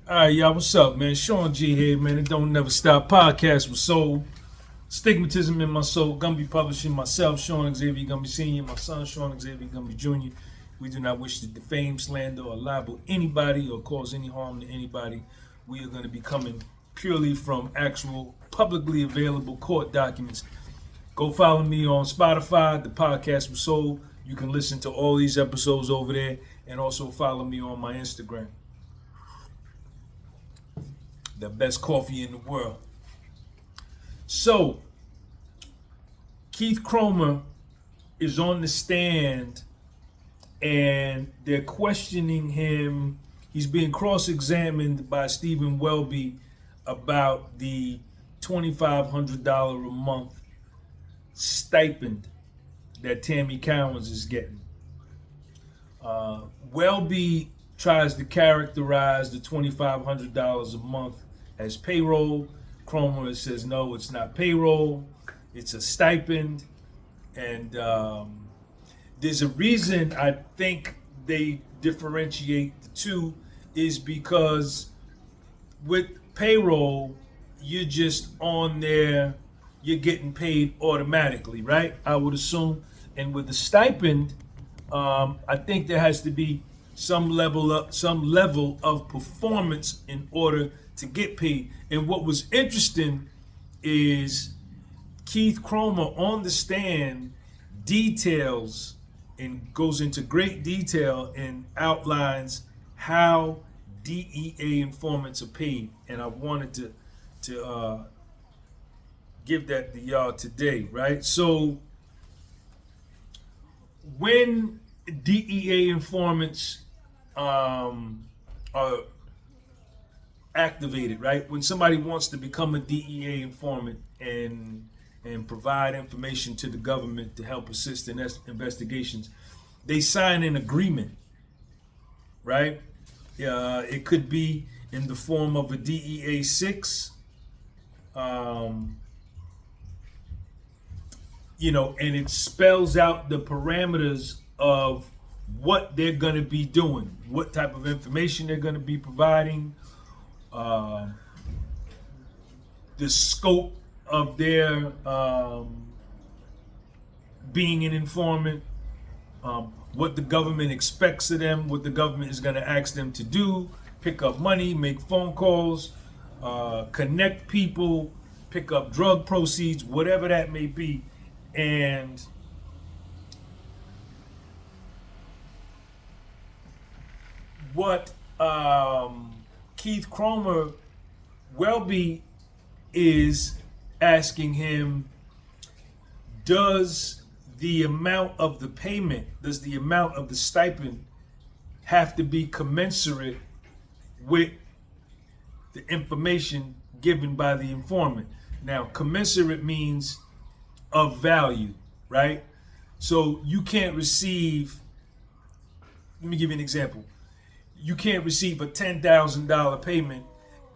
All right, y'all, what's up, man? Sean G here, man. It Don't Never Stop podcast with soul. Stigmatism in my soul. Gonna be publishing myself, Sean Xavier Gonna be senior. My son, Sean Xavier Gonna be junior. We do not wish to defame, slander, or libel anybody or cause any harm to anybody. We are going to be coming purely from actual publicly available court documents. Go follow me on Spotify, the podcast with soul. You can listen to all these episodes over there, and also follow me on my Instagram. The best coffee in the world. So, Keith CROMER is on the stand and they're questioning him. He's being cross-examined by Stephen Welby about the $2,500 a month stipend that Tammy COWINS is getting. Welby tries to characterize the $2,500 a month as payroll. CROMER says no, it's not payroll, it's a stipend. And there's a reason I think they differentiate the two is because with payroll, you're just on there, you're getting paid automatically, right? I would assume. And with the stipend, I think there has to be some level of performance in order to get paid. And what was interesting is Keith CROMER on the stand details and goes into great detail and outlines how DEA informants are paid. And I wanted to give that to y'all today, right? So when DEA informants are activated, right? When somebody wants to become a DEA informant and provide information to the government to help assist in investigations, they sign an agreement, right? It could be in the form of a DEA 6, and it spells out the parameters of what they're going to be doing, what type of information they're going to be providing, the scope of their being an informant, what the government expects of them, what the government is going to ask them to do, pick up money, make phone calls, connect people, pick up drug proceeds, whatever that may be. And what Keith CROMER Welby is asking him, does the amount of the payment, does the amount of the stipend have to be commensurate with the information given by the informant? Now, commensurate means of value, right? So you can't receive, let me give you an example. You can't receive a $10,000 payment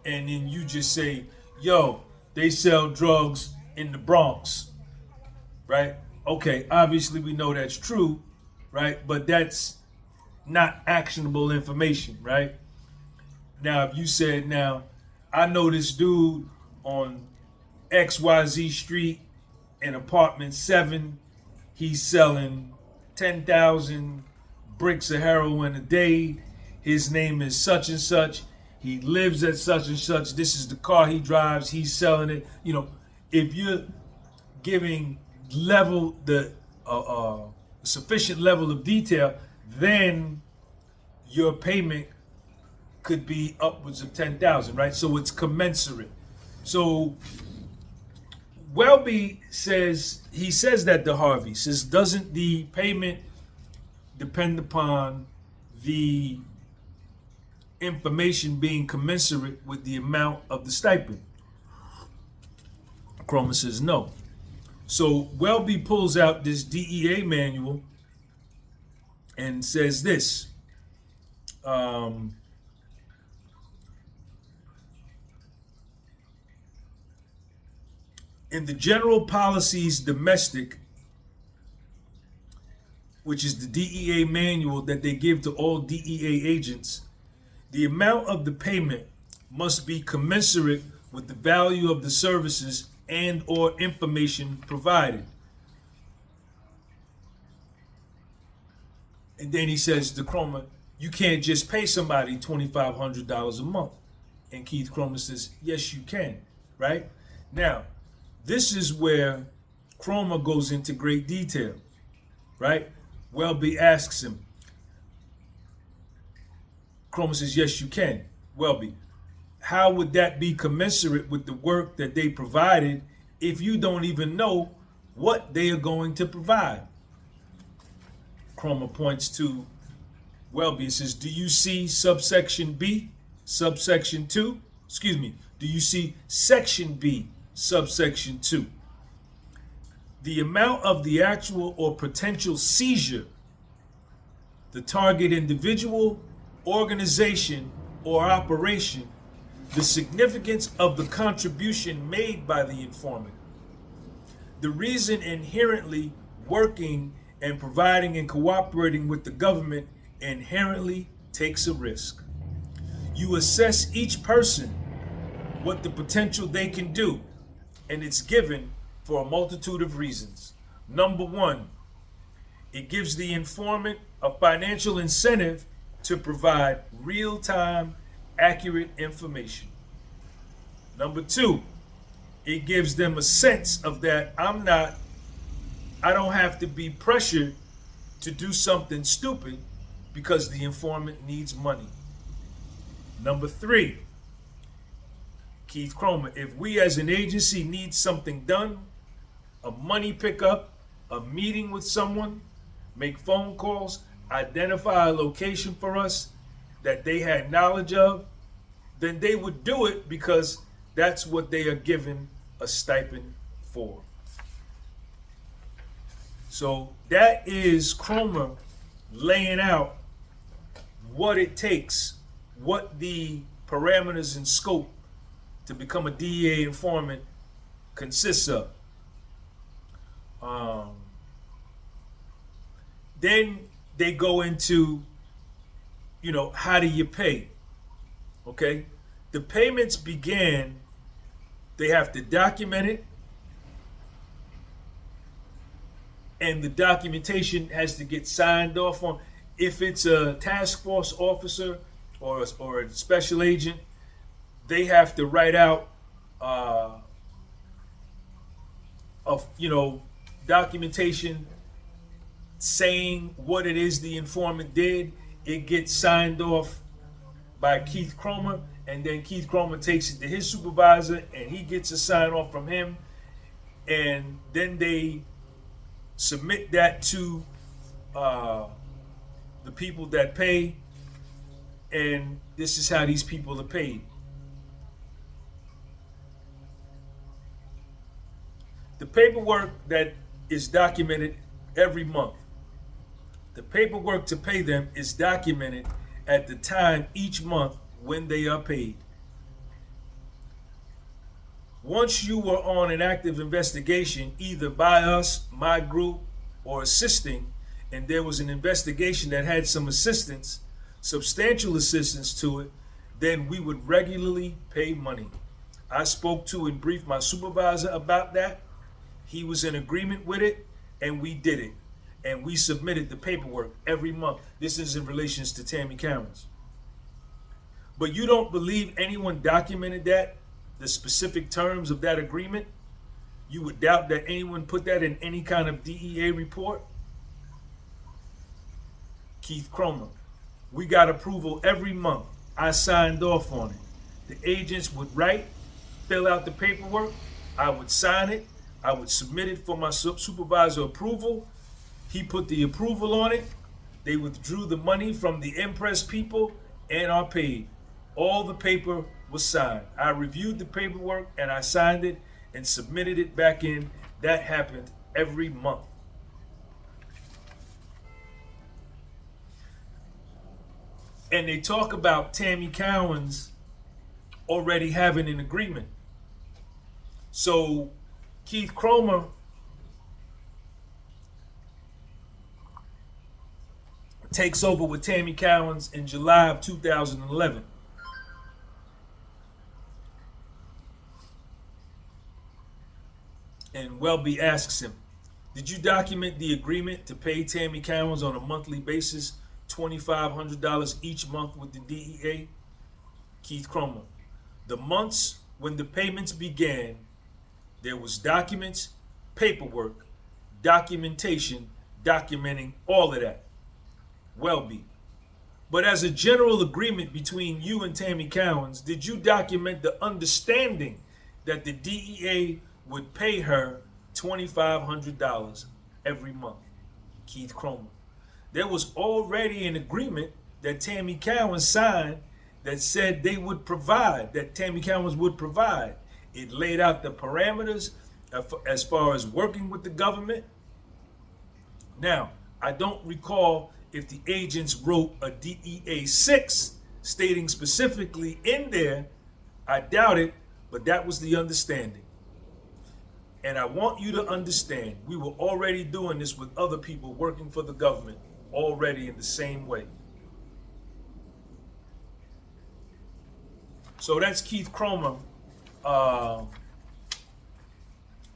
and then you just say, yo, they sell drugs in the Bronx, right? Okay, obviously we know that's true, right? But that's not actionable information, right? Now, if you said, now, I know this dude on XYZ Street in apartment 7, he's selling 10,000 bricks of heroin a day. His name is such and such. He lives at such and such. This is the car he drives. He's selling it. If you're giving sufficient level of detail, then your payment could be upwards of 10,000, right? So it's commensurate. So Welby says that to Harvey, says, doesn't the payment depend upon the information being commensurate with the amount of the stipend? CROMER says no. So Welby pulls out this DEA manual and says this. In the general policies domestic, which is the DEA manual that they give to all DEA agents, the amount of the payment must be commensurate with the value of the services and or information provided. And then he says to CROMER, you can't just pay somebody $2,500 a month. And Keith CROMER says, yes, you can, right? Now, this is where CROMER goes into great detail, right? Welby asks him. CROMER says, yes, you can. Welby, how would that be commensurate with the work that they provided if you don't even know what they are going to provide? CROMER points to Welby and says, do you see subsection B, subsection 2? Excuse me, do you see section B, subsection 2? The amount of the actual or potential seizure, the target individual, organization, or operation, the significance of the contribution made by the informant, the reason inherently working and providing and cooperating with the government inherently takes a risk. You assess each person, what the potential they can do, and it's given for a multitude of reasons. Number one, it gives the informant a financial incentive to provide real-time, accurate information. Number two, it gives them a sense of that I don't have to be pressured to do something stupid because the informant needs money. Number three, Keith CROMER, if we as an agency need something done, a money pickup, a meeting with someone, make phone calls, identify a location for us that they had knowledge of, then they would do it because that's what they are given a stipend for. So that is CROMER laying out what it takes, what the parameters and scope to become a DEA informant consists of. Then they go into, how do you pay? Okay? The payments began, they have to document it, and the documentation has to get signed off on. If it's a task force officer or a special agent, they have to write out documentation saying what it is the informant did. It gets signed off by Keith CROMER, and then Keith CROMER takes it to his supervisor, and he gets a sign off from him, and then they submit that to the people that pay, and this is how these people are paid. The paperwork that is documented every month, the paperwork to pay them is documented at the time each month when they are paid. Once you were on an active investigation, either by us, my group, or assisting, and there was an investigation that had some assistance, substantial assistance to it, then we would regularly pay money. I spoke to and briefed my supervisor about that. He was in agreement with it, and we did it. And we submitted the paperwork every month. This is in relations to Tammy COWINS. But you don't believe anyone documented that, the specific terms of that agreement? You would doubt that anyone put that in any kind of DEA report? Keith CROMER, we got approval every month. I signed off on it. The agents would write, fill out the paperwork, I would sign it, I would submit it for my supervisor approval. He put the approval on it. They withdrew the money from the Impress people and are paid. All the paper was signed. I reviewed the paperwork and I signed it and submitted it back in. That happened every month. And they talk about Tammy COWINS already having an agreement. So Keith CROMER takes over with Tammy COWINS in July of 2011. And Welby asks him, did you document the agreement to pay Tammy Cowins on a monthly basis $2,500 each month with the DEA? Keith CROMER, the months when the payments began, there was documents, paperwork, documentation, documenting all of that. Welby, but as a general agreement between you and Tammy Cowins, did you document the understanding that the DEA would pay her $2,500 every month? Keith CROMER, there was already an agreement that Tammy Cowins signed that said they would provide, that Tammy Cowins would provide. It laid out the parameters as far as working with the government. Now, I don't recall if the agents wrote a DEA 6 stating specifically in there. I doubt it, but that was the understanding. And I want you to understand, we were already doing this with other people working for the government already in the same way. So that's Keith CROMER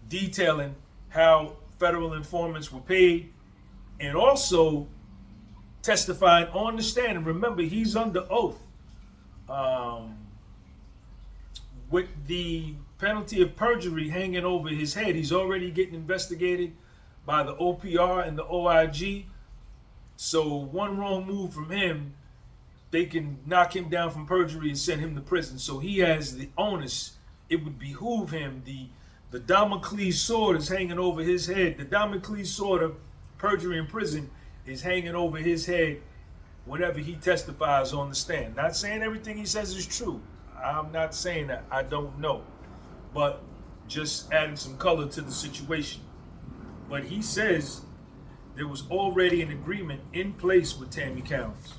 detailing how federal informants were paid, and also testifying on the stand. And remember, he's under oath with the penalty of perjury hanging over his head. He's already getting investigated by the OPR and the OIG. So one wrong move from him, they can knock him down from perjury and send him to prison. So he has the onus. It would behoove him. The Damocles sword is hanging over his head. The Damocles sword of perjury in prison is hanging over his head whenever he testifies on the stand. Not saying everything he says is true. I'm not saying that. I don't know. But just adding some color to the situation. But he says there was already an agreement in place with Tammy Cowins.